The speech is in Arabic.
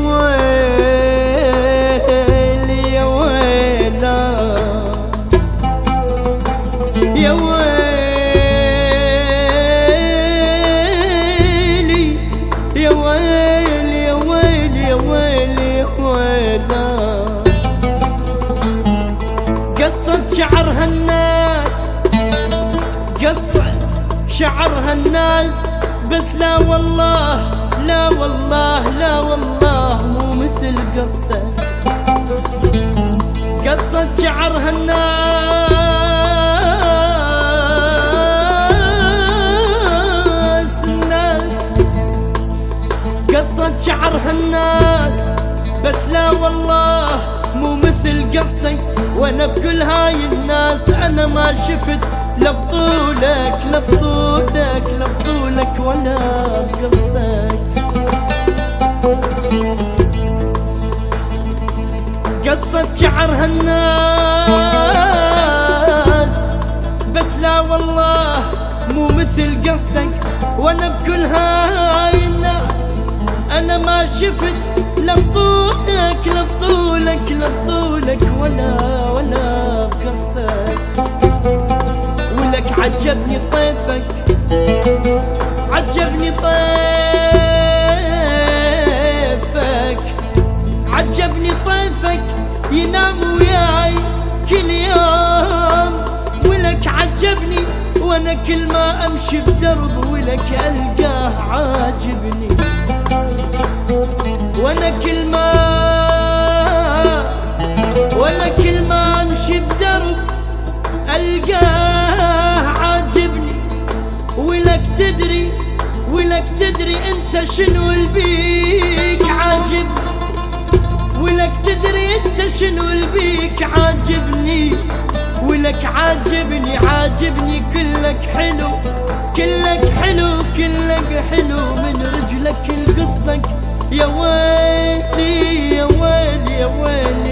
ويل يا ويلا يا ويلي يا ويل يا ويل يا ويل يا ويلا. قصت شعرها الناس قصت شعرها الناس بس لا والله لا والله لا والله مو مثل قصته. قصت شعرها الناس قصت شعرها الناس بس لا والله مو مثل قصدك. وانا بكل هاي الناس انا ما شفت لا بطولك لا بطولك لا بطولك ولا بقصدك. قصت شعرها الناس بس لا والله مو مثل قصدك. وانا بكل هاي الناس انا ما شفت لا بطولك لا بطولك لا بطولك ولا بقصدك. ولك عجبني طيفك عجبني طيفك عجبني طيفك ينام وياي كل يوم. ولك عجبني وانا كل ما امشي بدرب ولك القاه عاجبني. وانا كل ما امشي بدرب القاه عاجبني. ولك تدري انت شنو البيك عاجبني. ولك تدري انت شنو البيك عاجبني. ولك عاجبني كلك حلو كلك حلو كلك حلو من رجلك لقصدك. يا ويلي يا ويلي يا ويلي